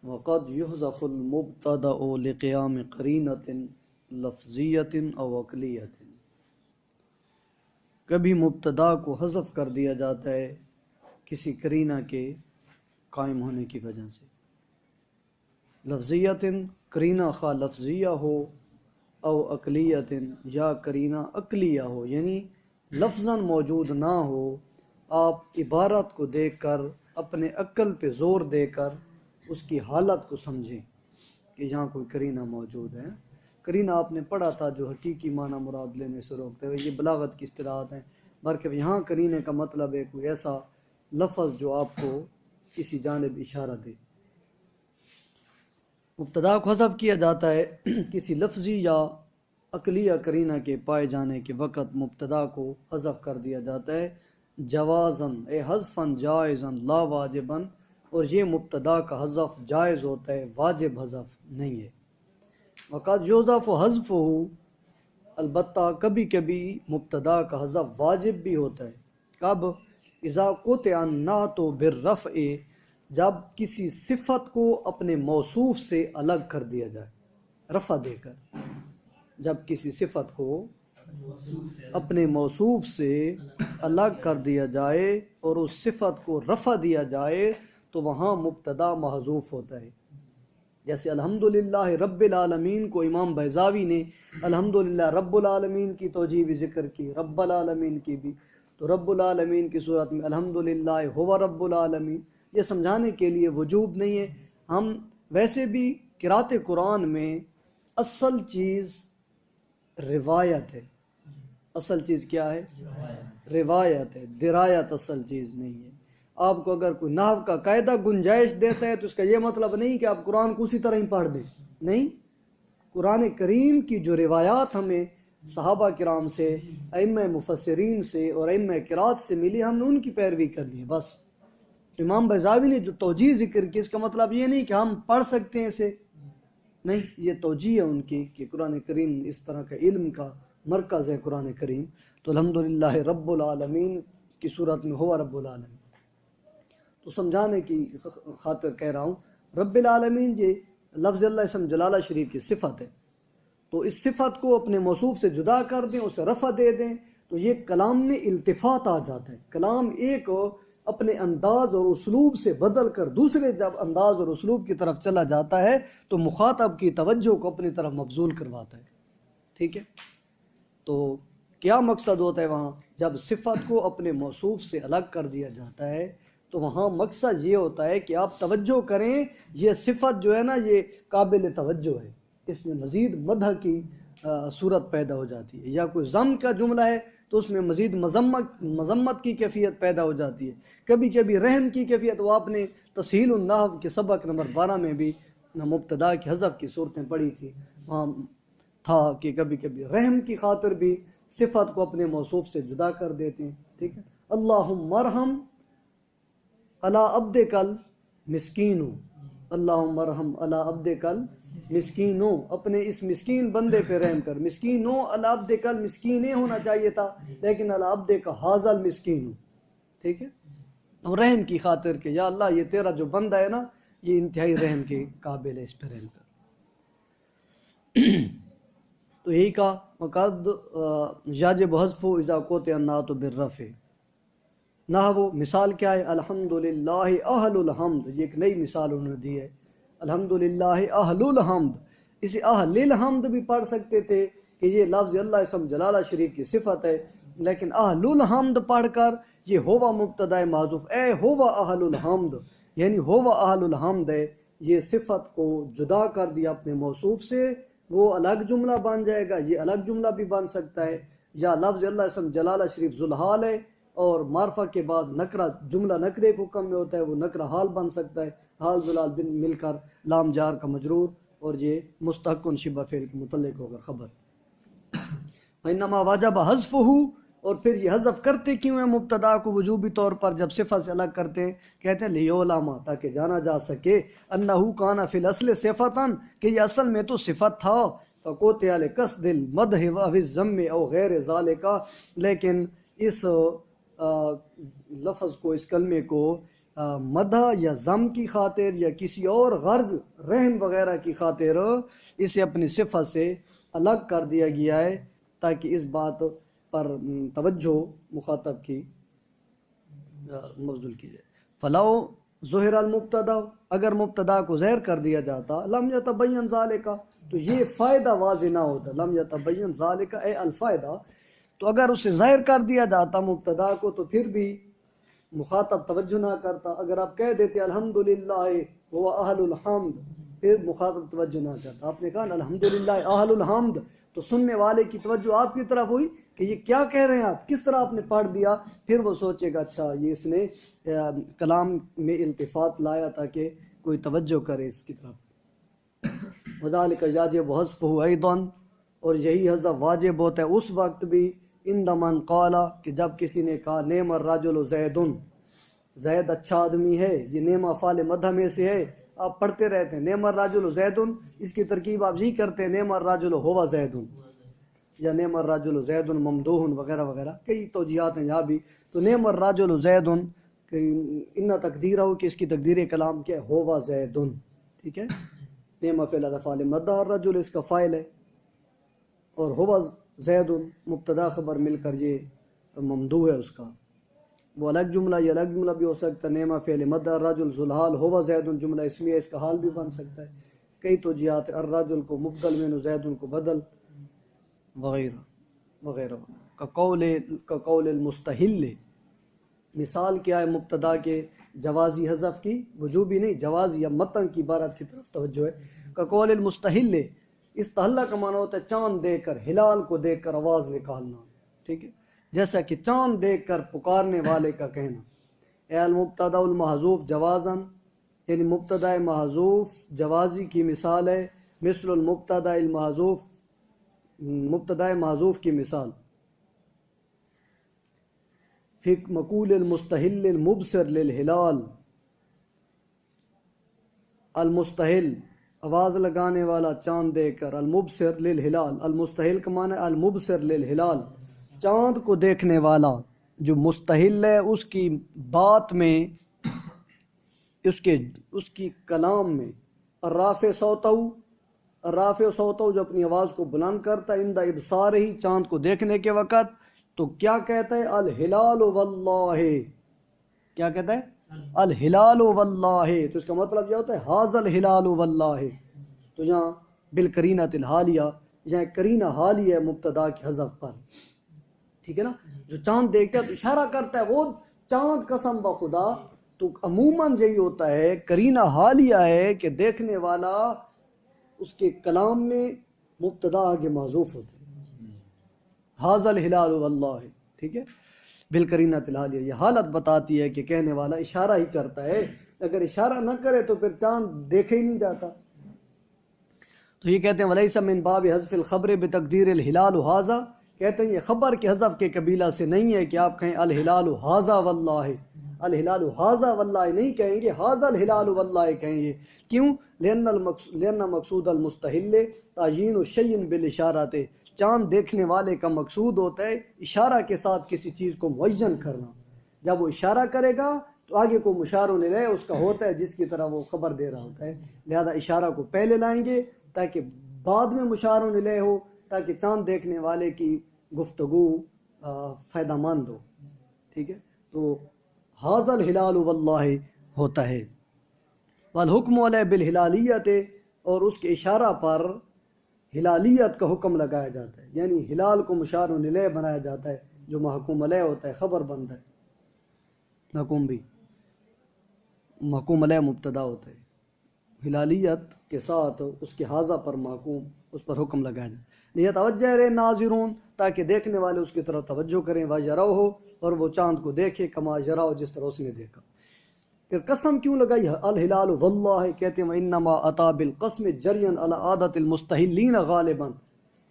وقد يحذف المبتدأ لقيام قرینۃ لفظیۃ او عقلیۃ، کبھی مبتدا کو حذف کر دیا جاتا ہے کسی قرینہ کے قائم ہونے کی وجہ سے. لفظیۃ قرینہ خواہ لفظیہ ہو او عقلیۃ یا قرینہ عقلیہ ہو، یعنی لفظاً موجود نہ ہو، آپ عبارت کو دیکھ کر اپنے عقل پہ زور دے کر اس کی حالت کو سمجھیں کہ یہاں کوئی قرینہ موجود ہے. قرینہ آپ نے پڑھا تھا جو حقیقی معنی مراد لینے سے روکتے ہوئے، یہ بلاغت کی اصطلاحات ہیں. بلکہ یہاں قرینے کا مطلب ہے کوئی ایسا لفظ جو آپ کو کسی جانب اشارہ دے. مبتدا کو حذف کیا جاتا ہے کسی لفظی یا عقلیہ قرینہ کے پائے جانے کے وقت مبتدا کو حذف کر دیا جاتا ہے جوازاً اے حذفاً جائزاً لا واجباً، اور یہ مبتدا کا حذف جائز ہوتا ہے، واجب حذف نہیں ہے. وقد یحذف حذفہ، البتہ کبھی کبھی مبتدا کا حذف واجب بھی ہوتا ہے. کب؟ اذا قطع النعت بالرفع، جب کسی صفت کو اپنے موصوف سے الگ کر دیا جائے رفع دے کر. جب کسی صفت کو اپنے موصوف سے الگ کر دیا جائے اور اس صفت کو رفع دیا جائے تو وہاں مبتدا محذوف ہوتا ہے. جیسے الحمدللہ رب العالمین کو امام بیضاوی نے الحمدللہ رب العالمین کی توجیہ بھی ذکر کی، رب العالمین کی بھی. تو رب العالمین کی صورت میں الحمدللہ ہوا رب العالمین، یہ سمجھانے کے لیے وجوب نہیں ہے. ہم ویسے بھی قرات قرآن میں اصل چیز روایت ہے. اصل چیز کیا ہے؟ روایت ہے، درایت اصل چیز نہیں ہے. آپ کو اگر کوئی نحو کا قاعدہ گنجائش دیتا ہے تو اس کا یہ مطلب نہیں کہ آپ قرآن کو اسی طرح ہی پڑھ دیں. نہیں، قرآن کریم کی جو روایات ہمیں صحابہ کرام سے، ائمہ مفسرین سے اور ائمہ قرات سے ملی، ہم نے ان کی پیروی کرنی ہے بس. امام بیضاوی نے جو توجیہ ذکر کی، اس کا مطلب یہ نہیں کہ ہم پڑھ سکتے ہیں اسے، نہیں، یہ توجیہ ہے ان کی کہ قرآن کریم اس طرح کا علم کا مرکز ہے قرآن کریم. تو الحمدللہ رب العالمین کی صورت میں ہوا رب العالمین. تو سمجھانے کی خاطر کہہ رہا ہوں، رب العالمین یہ لفظ اللہ اسم جلالہ شریف کی صفت ہے، تو اس صفت کو اپنے موصوف سے جدا کر دیں، اسے رفع دے دیں تو یہ کلام میں التفات آ جاتا ہے. کلام ایک اپنے انداز اور اسلوب سے بدل کر دوسرے جب انداز اور اسلوب کی طرف چلا جاتا ہے تو مخاطب کی توجہ کو اپنی طرف مبذول کرواتا ہے. ٹھیک ہے، تو کیا مقصد ہوتا ہے وہاں جب صفت کو اپنے موصوف سے الگ کر دیا جاتا ہے؟ تو وہاں مقصد یہ ہوتا ہے کہ آپ توجہ کریں، یہ صفت جو ہے نا یہ قابل توجہ ہے، اس میں مزید مدح کی صورت پیدا ہو جاتی ہے. یا کوئی ضم کا جملہ ہے تو اس میں مزید مذمت کی کیفیت پیدا ہو جاتی ہے. کبھی کبھی رحم کی کیفیت، وہ آپ نے تسہیل النحو کے سبق نمبر 12 میں بھی مبتدا کی حذف کی صورتیں پڑھی تھی. وہاں تھا کہ کبھی کبھی رحم کی خاطر بھی صفت کو اپنے موصوف سے جدا کر دیتے ہیں. ٹھیک ہے، اللہم ارحم علی عبدک المسکین، اللہم ارحم علی عبدک المسکین، اپنے اس مسکین بندے پہ رحم کر. مسکین علی عبدک المسکین ہونا چاہیے تھا، لیکن علی عبدک ھذا المسکین. ٹھیک ہے، اور رحم کی خاطر کہ یا اللہ یہ تیرا جو بندہ ہے نا یہ انتہائی رحم کے قابل ہے، اس پہ رحم کر. تو یہی کہا وقد یجب حذف اذا قطع النعت بالرفع. نحو مثال کیا ہے؟ الحمدللہ اہل الحمد، یہ ایک نئی مثال انہوں نے دی ہے. الحمدللہ اہل الحمد، اسے اہل الحمد بھی پڑھ سکتے تھے کہ یہ لفظ اللہ اسم جلالہ شریف کی صفت ہے، لیکن اہل الحمد پڑھ کر یہ ہوا مبتدا محذوف، اے ہوا اہل الحمد، یعنی ہوا اہل الحمد ہے، یہ صفت کو جدا کر دیا اپنے موصوف سے، وہ الگ جملہ بن جائے گا. یہ الگ جملہ بھی بن سکتا ہے. یا لفظ اللہ اسم جلالہ شریف ذوالحال ہے اور معرفہ کے بعد نکرہ، جملہ نکرے کو کم میں ہوتا ہے، وہ نکرہ حال بن سکتا ہے. حال ذوالحال مل کر لام جار کا مجرور، اور یہ مستحق شبہ فعل کے متعلق ہوگا خبر. انما واجب حذفہ، اور پھر یہ حذف کرتے کیوں ہیں مبتدا کو وجوبی طور پر جب صفت سے الگ کرتے ہیں؟ کہتے ہیں لیعلم، تاکہ جانا جا سکے، انہ کان فی الاصل صفتا، کہ یہ اصل میں تو صفت تھا. فقطع لقصد المدح و الذم او غیر ذالک، لیکن اس لفظ کو، اس کلمے کو مدح یا ضم کی خاطر یا کسی اور غرض رحم وغیرہ کی خاطر اسے اپنی صفت سے الگ کر دیا گیا ہے، تاکہ اس بات پر توجہ مخاطب کی مبذول کی جائے۔ فلو ظہر المبتدا، اگر مبتدا کو ظاہر کر دیا جاتا، لم یتبین ذالک، تو یہ فائدہ واضح نہ ہوتا، لم یتبین ذالک اے الفائدہ، تو اگر اسے ظاہر کر دیا جاتا مبتدا کو تو پھر بھی مخاطب توجہ نہ کرتا۔ اگر آپ کہہ دیتے الحمدللہ وہ اہل الحمد، پھر مخاطب توجہ نہ کرتا۔ آپ نے کہا الحمدللہ اہل الحمد، تو سننے والے کی توجہ آپ کی طرف ہوئی کہ یہ کیا کہہ رہے ہیں آپ، کس طرح آپ نے پڑھ دیا، پھر وہ سوچے گا اچھا یہ اس نے کلام میں التفات لایا تاکہ کوئی توجہ کرے اس کی طرف۔ وذالک یاجب حذفہ ایضا، اور یہی حذف واجب ہوتا ہے اس وقت بھی، عند من قال، کہ جب کسی نے کہا نعم الرجل زید، زید اچھا آدمی ہے، یہ نعم افعال مدح میں سے ہے، آپ پڑھتے رہتے ہیں نعم الرجل زید، اس کی ترکیب آپ یہی کرتے ہیں نعم الرجل ہوا زید، یا نعم الرجل زید ممدوح وغیرہ وغیرہ، کئی توجیہات ہیں یہاں بھی۔ تو نعم الرجل زید ان تقدیر ہو کہ اس کی تقدیر کلام کیا ہے، ہوا زید، ٹھیک ہے، نعم فعل افعال مدح، الرجل اس کا فاعل ہے، اور ہوا زید مبتدا خبر مل کر یہ ممدوح ہے اس کا، وہ الگ جملہ، یہ الگ جملہ بھی ہو سکتا ہے، نعمہ فعل مدح الرجل ذوالحال ہوا زید جملہ اسمیہ، اس کا حال بھی بن سکتا ہے، کئی توجیہات، الرجل کو مبدل میں زید کو بدل وغیرہ وغیرہ۔ کقول المستحل، مثال کیا ہے مبتدا کے جوازی حذف کی، وجوبی نہیں، جوازی یا متن کی عبارت کی طرف توجہ ہے۔ کقول المستحل، استحلہ کا معنی ہوتا ہے چاند دیکھ کر، ہلال کو دیکھ کر آواز نکالنا، ٹھیک ہے، جیسا کہ چاند دیکھ کر پکارنے والے کا کہنا۔ اے المبتدا المحذوف جوازن، یعنی مبتدا محذوف جوازی کی مثال ہے، مثل المبتدا المحذوف، مبتدا محذوف کی مثال، فی مقول المستحل المبصر للہلال، المستحل آواز لگانے والا چاند دیکھ کر، المبصر للہلال، المستحل کا معنی المبصر للہلال، چاند کو دیکھنے والا۔ جو مستحل ہے اس کی بات میں، اس کی کلام میں، الرافع صوتہ، الرافع صوتہ جو اپنی آواز کو بلند کرتا ہے، عند ابصارہ چاند کو دیکھنے کے وقت، تو کیا کہتا ہے، الہلال واللہ، کیا کہتا ہے، الہلال واللہ، تو اس کا مطلب یہ ہوتا ہے ھذا الہلال واللہ۔ تو یہاں بالقرینۃ الحالیہ، یہاں کرینہ حالیہ ہے مبتدا کے حذف پر، ٹھیک ہے نا، جو چاند دیکھتا ہے تو اشارہ کرتا ہے وہ چاند قسم بخدا، تو عموماً یہی ہوتا ہے، کرینہ حالیہ ہے کہ دیکھنے والا اس کے کلام میں مبتدا آگے محذوف ہوتا ہے، ھذا الہلال واللہ، ٹھیک ہے، بالقرینۃ الحالیہ، یہ حالت بتاتی ہے کہ کہنے والا اشارہ ہی کرتا ہے، اگر اشارہ نہ کرے تو پھر چاند دیکھے ہی نہیں جاتا۔ تو یہ کہتے ہیں ولیس من باب حذف الخبر بتقدیر الہلال ھذا، کہتے ہیں یہ خبر کے حذف کے قبیلہ سے نہیں ہے کہ آپ کہیں الہلال ھذا واللہ، الہلال ھذا واللہ نہیں کہیں گے، ھذا الہلال واللہ کہیں گے، کیوں؟ لأن مقصود المستحل تعیین الشیء بالاشارۃ، چاند دیکھنے والے کا مقصود ہوتا ہے اشارہ کے ساتھ کسی چیز کو معین کرنا، جب وہ اشارہ کرے گا تو آگے کو مشار الیہ اس کا ہوتا ہے جس کی طرح وہ خبر دے رہا ہوتا ہے، لہذا اشارہ کو پہلے لائیں گے تاکہ بعد میں مشار الیہ ہو، تاکہ چاند دیکھنے والے کی گفتگو فائدہ مند ہو، ٹھیک ہے، تو ھذا الہلال واللہ ہوتا ہے۔ والحکم علیہ بالہلالیت، اور اس کے اشارہ پر ہلالیت کا حکم لگایا جاتا ہے، یعنی ہلال کو مشار الیہ بنایا جاتا ہے، جو محکوم علیہ ہوتا ہے خبر بنتا ہے، محکوم بھی محکوم علیہ مبتدا ہوتا ہے، ہلالیت کے ساتھ اس کے ھذا پر محکوم، اس پر حکم لگایا جاتا ہے، لیتوجہ الیہ الناظرون، تاکہ دیکھنے والے اس کی طرف توجہ کریں، ویروا، اور وہ چاند کو دیکھے، کما یرا، جس طرح اس نے دیکھا۔ پھر قسم کیوں لگائی الہلال واللہ، کہتے ہیں وانما اتی بالقسم جریا علی عادت المستحلین غالبا،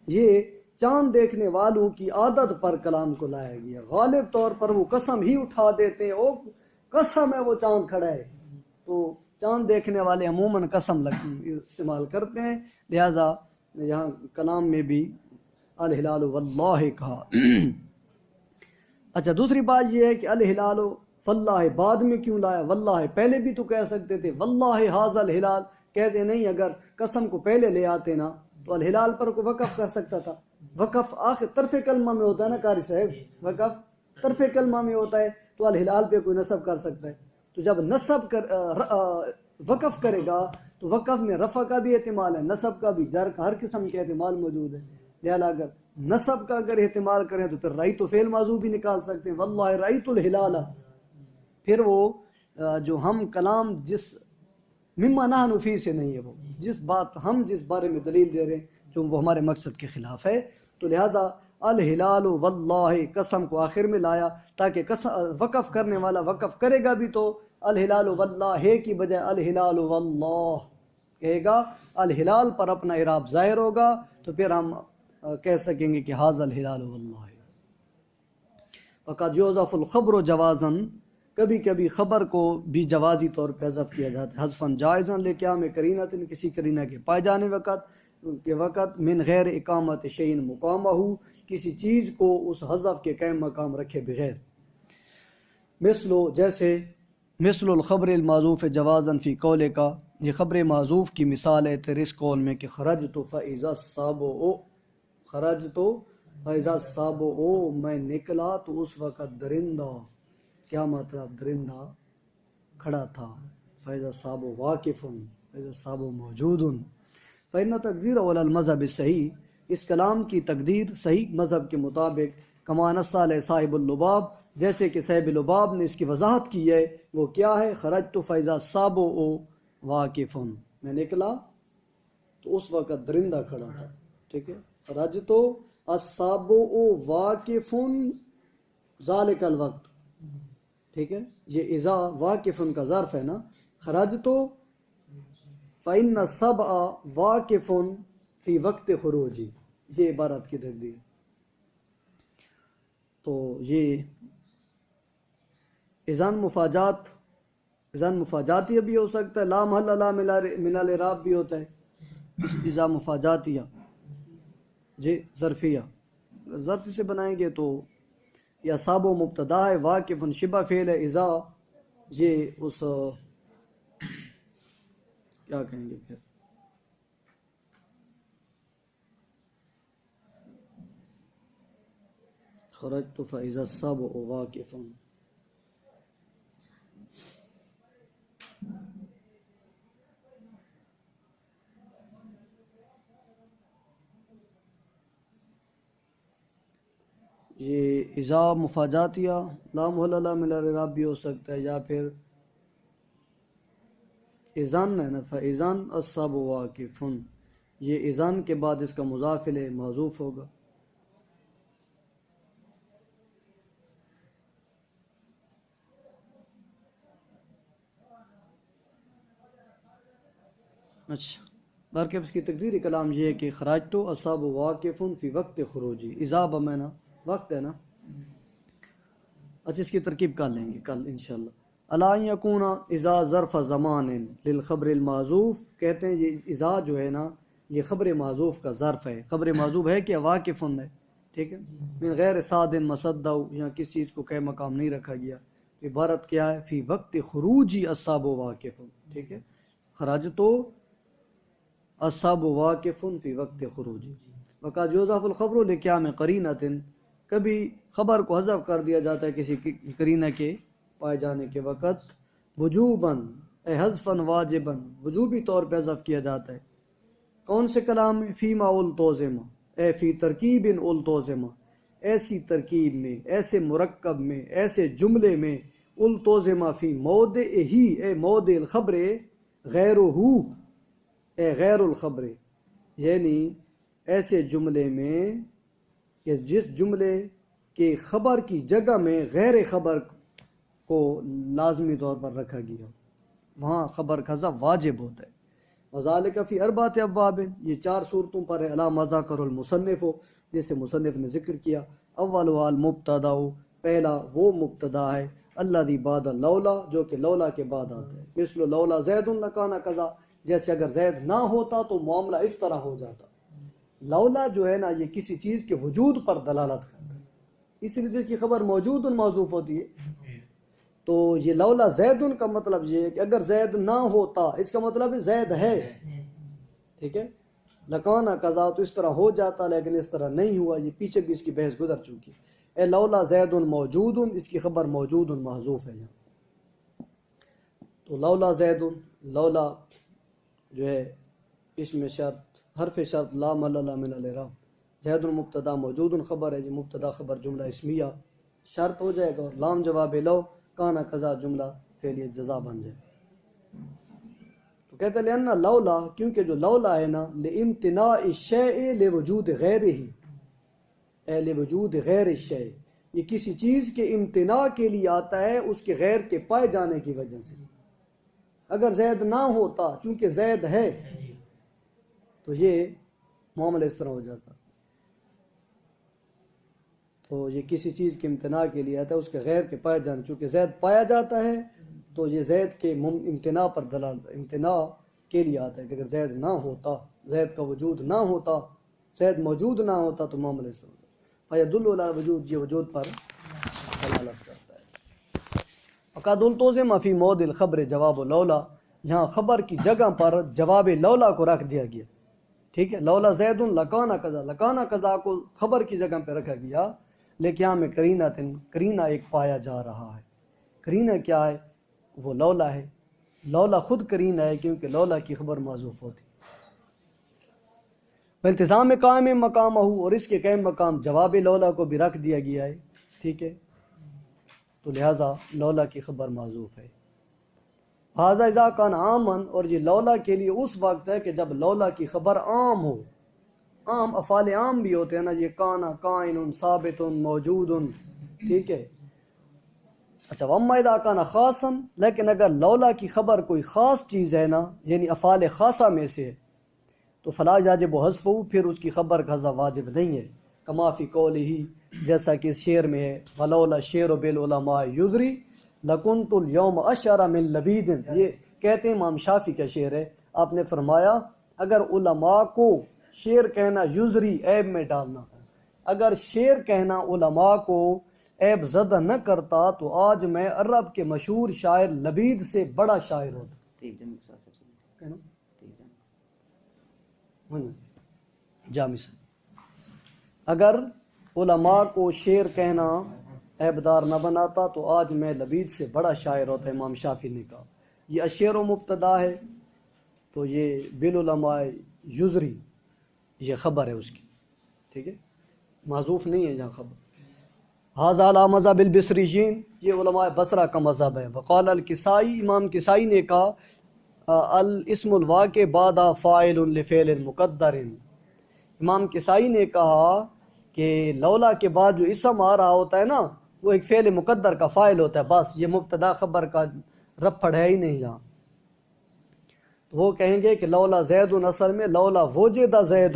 یہ چاند دیکھنے والوں کی عادت پر کلام کو لایا گیا، غالب طور پر وہ قسم ہی اٹھا دیتے ہیں، او قسم ہے وہ چاند کھڑا ہے، تو چاند دیکھنے والے عموماً قسم استعمال کرتے ہیں، لہذا یہاں کلام میں بھی الہلال واللہ کہا۔ اچھا، دوسری بات یہ ہے کہ الہلال واللہ بعد میں کیوں لایا؟ واللہ پہلے بھی تو کہہ سکتے تھے، واللہ حاذا الہلال، کہتے نہیں اگر قسم کو پہلے لے آتے نا تو الہلال پر کو وقف کر سکتا تھا۔ وقف آخر طرف کلمہ میں ہوتا ہے نا قاری صاحب، وقف طرف کلمہ میں ہوتا ہے تو الہلال پہ کوئی نصب کر سکتا ہے۔ تو جب نصب وقف کرے گا تو وقف میں رفع کا بھی احتمال ہے، نصب کا بھی، جر کا، ہر قسم کے احتمال موجود ہے۔ لہٰذا اگر نصب کا اگر احتمال کریں تو پھر رأیت فعل معذوف بھی نکال سکتے ہیں، واللہ رأیت الہلال۔ پھر وہ جو ہم کلام جس مما نحن فی سے نہیں ہے، وہ جس بات ہم جس بارے میں دلیل دے رہے ہیں جو وہ ہمارے مقصد کے خلاف ہے، تو لہٰذا الہلال واللہ قسم کو آخر میں لایا تاکہ وقف کرنے والا وقف کرے گا بھی تو الہلال واللہ کی بجائے الہلال واللہ کہے گا، الہلال پر اپنا اعراب ظاہر ہوگا تو پھر ہم کہہ سکیں گے کہ حاذا الہلال واللہ۔ وقد یحذف الخبر جوازا، کبھی کبھی خبر کو بھی جوازی طور پہ حذف کیا جاتا ہے، حذفاً جائزاً لقیام قرینۃ، کسی قرینہ کے پائے جانے کے وقت، من غیر اقامت شیء مقامہ، کسی چیز کو اس حذف کے قائم مقام رکھے بغیر۔ مثل الخبر المعذوف جوازاً فی قول کا، یہ خبر معذوف کی مثال ہے تیرے اس قول میں کہ خرجت فاذا الصابع، خرجت فاذا الصابع، میں نکلا تو اس وقت درندہ، کیا مطلب؟ درندہ کھڑا تھا، فاذا الصابع واقف، فاذا الصابع موجود۔ فإن تقدیر علی المذہب الصحیح، اس کلام کی تقدیر صحیح مذہب کے مطابق، کما نص علیہ صاحب اللباب، جیسے کہ صاحب لباب نے اس کی وضاحت کی ہے، وہ کیا ہے؟ خرجت فاذا الصابع واقف، میں نکلا تو اس وقت درندہ کھڑا تھا، ٹھیک ہے؟ خرجت الصابع واقف ذالک الوقت، ٹھیک ہے؟ یہ اذا واقف کا ظرف ہے نا، خرجت فإن الصبع واقف فی وقت خروجی، یہ عبارت کی تقدیر۔ تو یہ اذان مفاجاتیہ بھی ہو سکتا ہے، لا محل لها من الاعراب بھی ہوتا ہے اذا مفاجاتیہ، جی ظرفیہ، ظرف سے بنائیں گے تو یا صاب و مبتدا ہے، واقف شبہ فعل ہے، اذا یہ اس کیا کہیں گے پھر، خرجت فاذا الصبع واقف، یہ اذا مفاجاتیہ لا محل لها من الاعراب بھی ہو سکتا ہے، یا پھر اذان ہے نا، فاذان الصبع واقف، یہ اذان کے بعد اس کا مضاف الیہ محذوف ہوگا۔ اچھا، بلکہ اس کی تقدیر کلام یہ ہے کہ خرجت الصبع واقف فی وقت خروجی، اذا بمعنی وقت ہے نا۔ اچھا، اس کی ترکیب کر لیں گے کل انشاءاللہ۔ الا ان یکون اذا ظرف زمان للخبر المعذوف، کہتے ہیں یہ اذا جو ہے نا یہ خبر معذوف کا ظرف ہے، خبر معذوف ہے کہ واقف ہے، ٹھیک ہے؟ من غیر صاد مصدع، یہاں کس چیز کو کہ مقام نہیں رکھا گیا، عبارت کیا ہے؟ فی وقت خروجی الصبع واقف، ٹھیک ہے؟ خرجت الصبع واقف فی وقت خروجی۔ وقد یحذف الخبر لقیام قرینۃ، کبھی خبر کو حذف کر دیا جاتا ہے کسی قرینہ کے پائے جانے کے وقت، وجوباً اے حذفاً واجباً، وجوبی طور پہ حذف کیا جاتا ہے۔ کون سے کلام میں؟ فیما التوزمہ، اے فی ترکیب التوزمہ، ایسی ترکیب میں، ایسے مرکب میں، ایسے جملے میں، التوزمہ فی موضع ہی، اے موضع الخبر، غیرہ، اے غیر الخبر، یعنی ایسے جملے میں کہ جس جملے کے خبر کی جگہ میں غیر خبر کو لازمی طور پر رکھا گیا، وہاں خبر کا حذف واجب ہوتا ہے۔ وذالک فی اربعۃ ابواب، یہ 4 صورتوں پر ہے، علی ما ذکر المصنف، جسے مصنف نے ذکر کیا۔ اولها المبتدا، پہلا وہ مبتدا ہے، الذی بعد لولا، جو کہ لولا کے بعد آتا ہے۔ مثل لولا زید لکان کذا، جیسے اگر زید نہ ہوتا تو معاملہ اس طرح ہو جاتا۔ لولا جو ہے نا یہ کسی چیز کے وجود پر دلالت کرتا ہے، اس لیے جو کی خبر موجود محذوف ہوتی ہے، تو یہ لولا زیدن کا مطلب یہ ہے کہ اگر زید نہ ہوتا، اس کا مطلب ہے زید ہے، ٹھیک ہے. لکانہ قضا تو اس طرح ہو جاتا لیکن اس طرح نہیں ہوا، یہ پیچھے بھی اس کی بحث گزر چکی. اے لولا زید موجود، اس کی خبر موجود محذوف ہے یہاں. تو لولا زید، لولا جو ہے اس میں شرط، حرف شرط لا محل من الاعراب. زید مبتدا موجود خبر ہے، یہ مبتدا خبر جملہ اسمیہ شرط ہو جائے گا، اور لام جواب لو کانا قضا جملہ فعلیہ جزا بن جائے. تو کہتے ہیں لأن لولا، کیونکہ جو لولا ہے نا لامتناع الشیء لوجود غیرہ، اے لوجود غیر الشیء، یہ کسی چیز کے امتناع کے لیے آتا ہے اس کے غیر کے پائے جانے کی وجہ سے. اگر زید نہ ہوتا، چونکہ زید ہے تو یہ معاملہ اس طرح ہو جاتا. تو یہ کسی چیز کے امتناع کے لیے آتا ہے اس کے غیر کے پائے جانے، چونکہ زید پایا جاتا ہے تو یہ زید کے امتناع پر امتناع کے لیے آتا ہے کہ اگر زید نہ ہوتا، زید کا وجود نہ ہوتا، زید موجود نہ ہوتا تو معاملہ اس طرح ہوتا. فیدل علی وجود، یہ وجود پر دلالت کرتا ہے. وقد التزم فی موضع الخبر جواب لولا، یہاں خبر کی جگہ پر جواب لولا کو رکھ دیا گیا، ٹھیک ہے. لولا زید لکانہ قضا، لکانہ قضا کو خبر کی جگہ پہ رکھا گیا، لیکن یہاں میں کرینہ ایک پایا جا رہا ہے. کرینہ کیا ہے؟ وہ لولا ہے. لولا خود کرینہ ہے کیونکہ لولا کی خبر معذوف ہوتی. التزام قائم مقام ہو، اور اس کے قائم مقام جواب لولا کو بھی رکھ دیا گیا ہے، ٹھیک ہے. تو لہٰذا لولا کی خبر معذوف ہے. هذا اذا کان عامن، اور یہ لولا کے لیے اس وقت ہے کہ جب لولا کی خبر عام ہو. عام افعال عام بھی ہوتے ہیں نا، یہ کانا، کائن، ثابت، موجود، ٹھیک ہے. اچھا واما اذا کان خاصا، لیکن اگر لولا کی خبر کوئی خاص چیز ہے نا، یعنی افعال خاصہ میں سے، تو فلا یجب حذفہ، پھر اس کی خبر کا حذف واجب نہیں ہے. کما فی قولہ، جیسا کہ اس شعر میں ہے، ولولا الشعر بالعلماء یدری لکنت اليوم اشعر من لبید. یہ کہتے ہیں امام شافعی کا شعر ہے، آپ نے فرمایا اگر علماء کو شعر کہنا یزری، عیب میں ڈالنا، اگر شعر کہنا علماء کو عیب زدہ نہ کرتا تو آج میں عرب کے مشہور شاعر لبید سے بڑا شاعر ہوتا. جامع سے اگر علماء کو شعر کہنا عیبدار نہ بناتا تو آج میں لبید سے بڑا شاعر ہوتا. امام شافعی نے کہا. یہ الشعر و مبتدا ہے، تو یہ بالعلماء یزری یہ خبر ہے اس کی، ٹھیک ہے، معذوف نہیں ہے یہاں خبر. ھذا علی مذہب البصریین، یہ علماء بصرہ کا مذہب ہے. وقال الکسائی، امام کسائی نے کہا الاسم الواقع بعد فاعل لفعل مقدر. امام کسائی نے کہا کہ لولا کے بعد جو اسم آ رہا ہوتا ہے نا وہ ایک فعل مقدر کا فاعل ہوتا ہے، بس یہ مبتدا خبر کا رفڑ ہے ہی نہیں یہاں. وہ کہیں گے کہ لولا زید اصل میں لولا وجد زید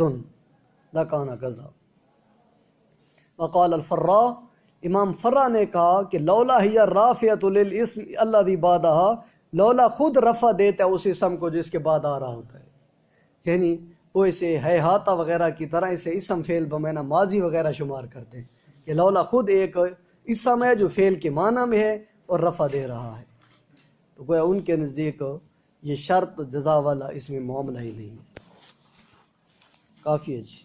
لکان کذا. وقال الفراء، امام فرا نے کہا کہ لولا ہی الرافعۃ للاسم الذی بعدہا، لولا خود رفع دیتا ہے اس اسم کو جس کے بعد آ رہا ہوتا ہے. یعنی وہ اسے ہیہاتا وغیرہ کی طرح اسے اسم فعل بمعنی ماضی وغیرہ شمار کرتے ہیں کہ لولا خود ایک اسم ہے جو فعل کے معنی میں ہے اور رفع دے رہا ہے. تو گویا ان کے نزدیک یہ شرط جزا والا اس میں معاملہ ہی نہیں ہے. کافی ہے جی.